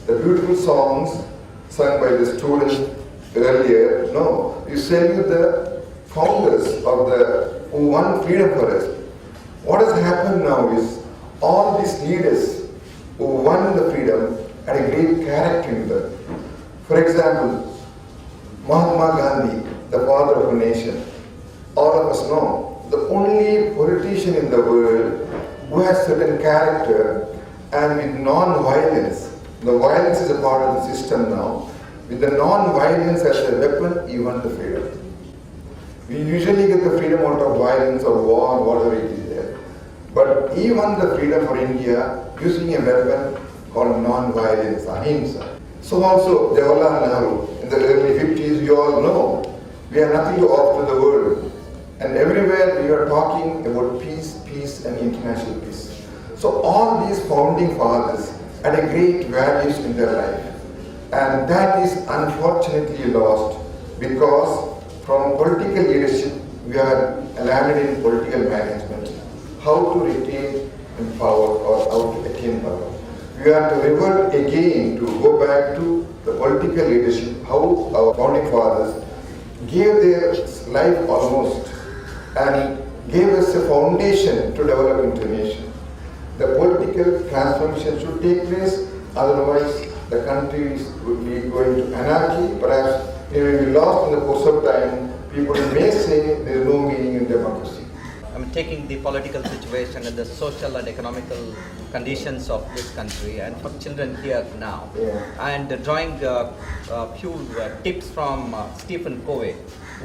the beautiful songs sung by the students earlier. No, you salute the founders of the who won freedom for us. What has happened now is all these leaders who won the freedom had a great character in them. For example, Mahatma Gandhi, the father of a nation. All of us know the only politician in the world who has certain character and with non-violence. The violence is a part of the system now. With the non-violence as a weapon, he won the freedom. We usually get the freedom out of violence or war, whatever it is there. But he won the freedom for India using a weapon called non-violence, ahimsa. So also Jawaharlal Nehru, in the early 50s, you all know, we have nothing to offer the world. And everywhere we are talking about peace, peace and international peace. So all these founding fathers had a great values in their life. And that is unfortunately lost because from political leadership we are landed in political management. How to retain in power or how to attain power. We have to revert again to go back to the political leadership, how our founding fathers gave their life almost and gave us a foundation to develop into a nation. The political transformation should take place, otherwise the country would be going to anarchy. Perhaps it will be lost in the course of time. People may say there is no meaning in democracy. I'm taking the political situation and the social and economical conditions of this country and for children here now, and drawing a few tips from Stephen Covey.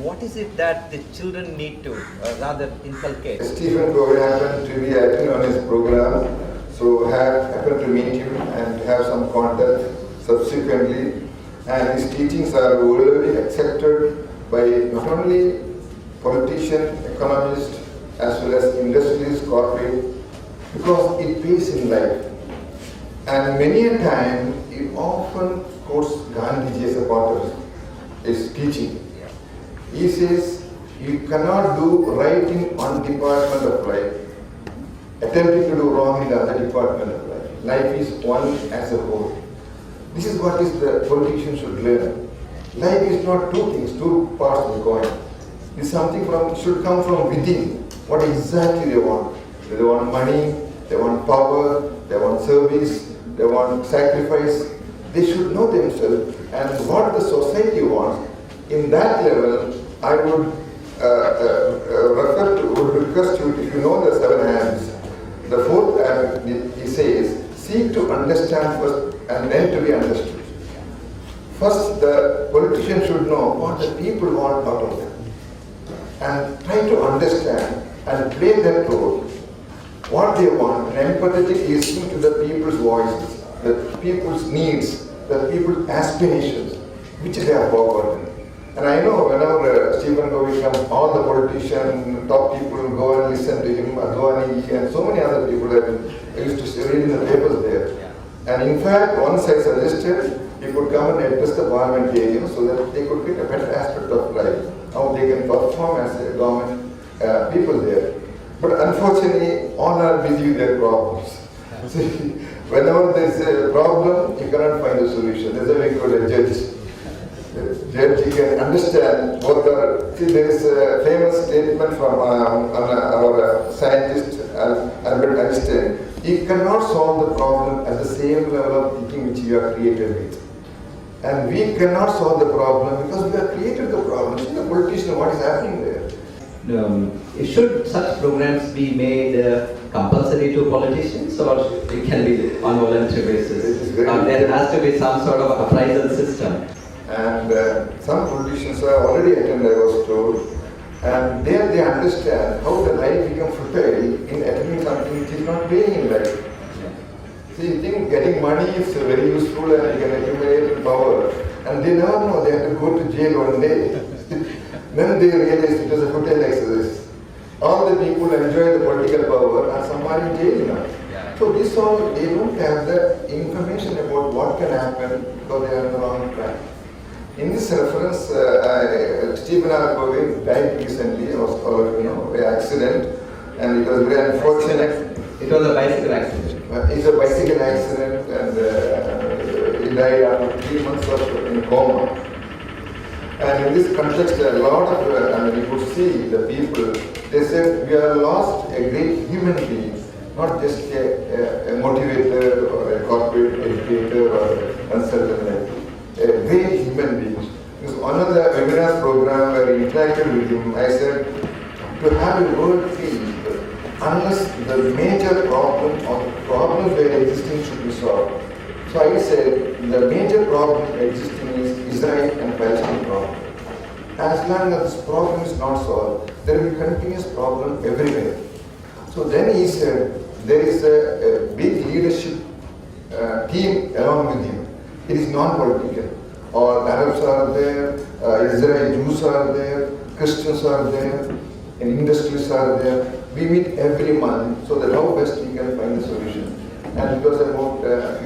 What is it that the children need to rather inculcate? Stephen Covey happened to be acting on his program, so happened to meet him and have some contact subsequently, and his teachings are already accepted by not only politicians, economists, as well as industries, corporate, because it pays in life. And many a time, he often quotes Gandhiji as a part of his teaching. He says, you cannot do right in one department of life, attempting to do wrong in the other department of life. Life is one as a whole. This is what the politician should learn. Life is not two things, two parts of the coin. It's something should come from within. What exactly they want. They want money, they want power, they want service, they want sacrifice. They should know themselves and what the society wants. In that level, I would request you, if you know the 7 hands, the 4th hand, he says, seek to understand first and then to be understood. First, the politician should know what the people want out of them and try to understand and play that role, what they want, and empathetic listening to the people's voices, the people's needs, the people's aspirations, which they have forgotten. And I know whenever Stephen Covey comes, all the politicians, top people go and listen to him, Advani and so many other people that I used to read in the papers there. And in fact, once I suggested he could come and address the parliamentarians so that they could get a better aspect of life, how they can perform as a government people there. But unfortunately, all are busy with their problems. See, whenever there is a problem, you cannot find a solution. That's why we call a judge. Judge, you can understand both are. See, there is a famous statement from our scientist Albert Einstein. You cannot solve the problem at the same level of thinking which you are created with. And we cannot solve the problem because we have created the problem. See the politician, what is happening there? Should such programs be made compulsory to politicians, or it can be on voluntary basis? There has to be some sort of appraisal system. And some politicians have already attended, I was told, and there they understand how the life becomes fertile in attending something which is not paying in life. See, you think getting money is very useful and you can accumulate power, and they never know they have to go to jail one day. Then they realize it was a futile exercise. All the people enjoy the political power and some are in jail now. So this all, they don't have the information about what can happen because they are on the wrong track. In this reference, Stephen Covey died recently, by accident, and it was very unfortunate. It was a bicycle accident. It's a bicycle accident, and died after 3 months of in coma. And in this context, a lot of, you could see the people, they said, we have lost a great human being, not just a motivator or a corporate educator or a consultant, a great human being. Because one of the webinar program where I interacted with him, I said, to have a world peace, unless the major problem or the problems that are existing should be solved. So I said, the major problem existing is Israel and Palestine problem. As long as this problem is not solved, there will be continuous problem everywhere. So then he said, there is a big leadership team along with him. It is non-political. All Arabs are there, Israeli Jews are there, Christians are there, and industries are there. We meet every month so that how best we can find a solution. And it was about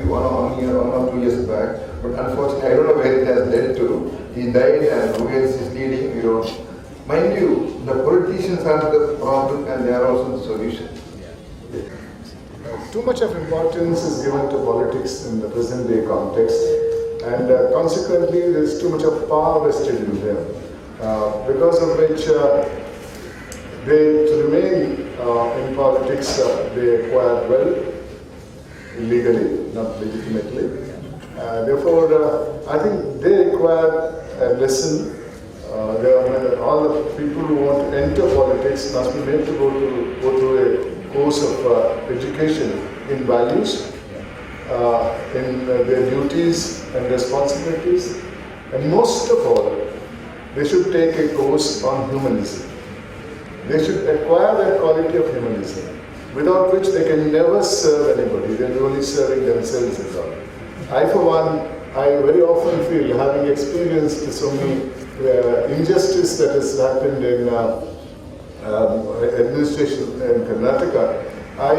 one or 2 years back, but unfortunately I don't know where it has led to. He died and who else is leading, we don't. Mind you, the politicians are the problem and they are also the solution. Too much of importance is given to politics in the present day context, and consequently there is too much of power vested in them, because of which to remain in politics they acquire wealth illegally, not legitimately. Therefore, I think they require a lesson. All the people who want to enter politics must be made to go through a course of education in values, in their duties and responsibilities, and most of all, they should take a course on humanism. They should acquire that quality of humanism, without which they can never serve anybody. They're only serving themselves and all. I, for one, I very often feel, having experienced so many injustice that has happened in administration in Karnataka, I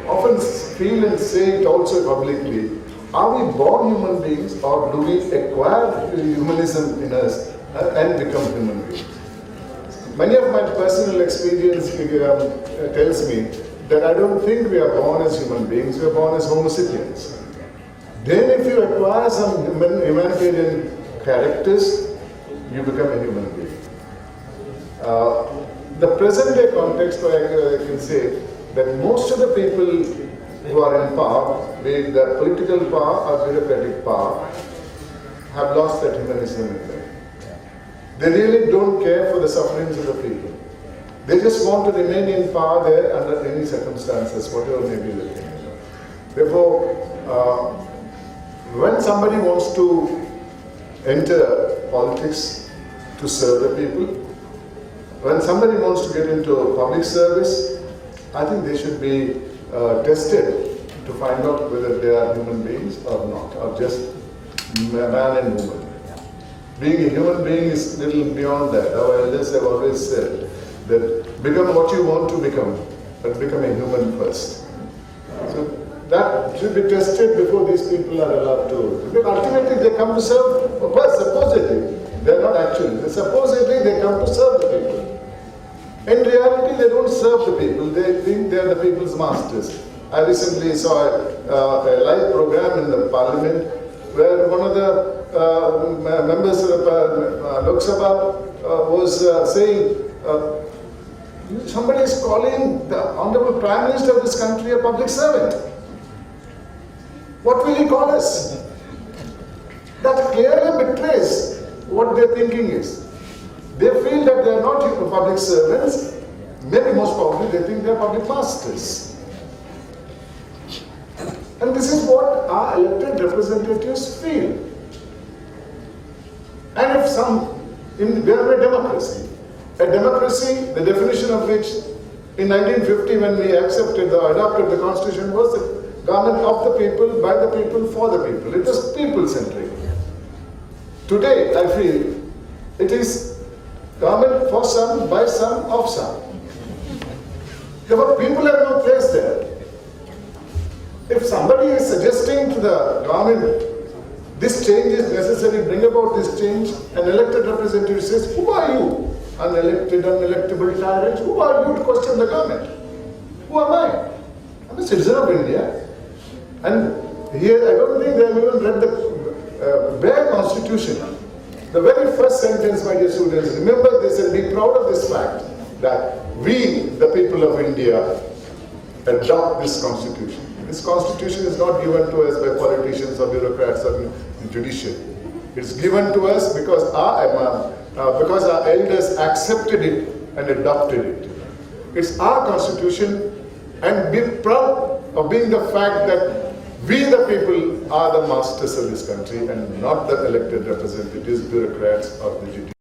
often feel and say it also publicly, are we born human beings or do we acquire humanism in us and become human beings? Many of my personal experience tells me that I don't think we are born as human beings, we are born as Homo sapiens. Then if you acquire some humanitarian characters, you become a human being. The present day context, I can say that most of the people who are in power, be it the political power or bureaucratic power, have lost that humanism in them. They really don't care for the sufferings of the people. They just want to remain in power there under any circumstances, whatever may be the thing. Therefore, when somebody wants to enter politics to serve the people, when somebody wants to get into public service, I think they should be tested to find out whether they are human beings or not, or just man and woman. Being a human being is a little beyond that. Our elders have always said that become what you want to become, but become a human first. So that should be tested before these people are allowed to. Because ultimately they come to serve, well, supposedly, they are not actually, supposedly they come to serve the people. In reality, they don't serve the people, they think they are the people's masters. I recently saw a live program in the parliament where one of the members of Lok Sabha was saying, somebody is calling the Honorable Prime Minister of this country a public servant. What will he call us? That clearly betrays what their thinking is. They feel that they are not public servants, maybe most probably they think they are public masters. And this is what our elected representatives feel. And if we are a democracy, the definition of which in 1950 when we adopted the constitution was the government of the people, by the people, for the people. It was people-centric. Today, I feel, it is government for some, by some, of some. Therefore, people have no place there. If somebody is suggesting to the government, this change is necessary, bring about this change, an elected representative says, who are you? Unelected, unelectable tyrant, who are you to question the government? Who am I? I'm a citizen of India. And Here, I don't think they have even read the bare constitution. The very first sentence, my dear students, remember this and be proud of this fact, that we, the people of India, adopt this constitution. This constitution is not given to us by politicians or bureaucrats or judiciary. It's given to us because our elders accepted it and adopted it. It's our constitution, and be proud of being the fact that we the people are the masters of this country and not the elected representatives, bureaucrats or the judiciary.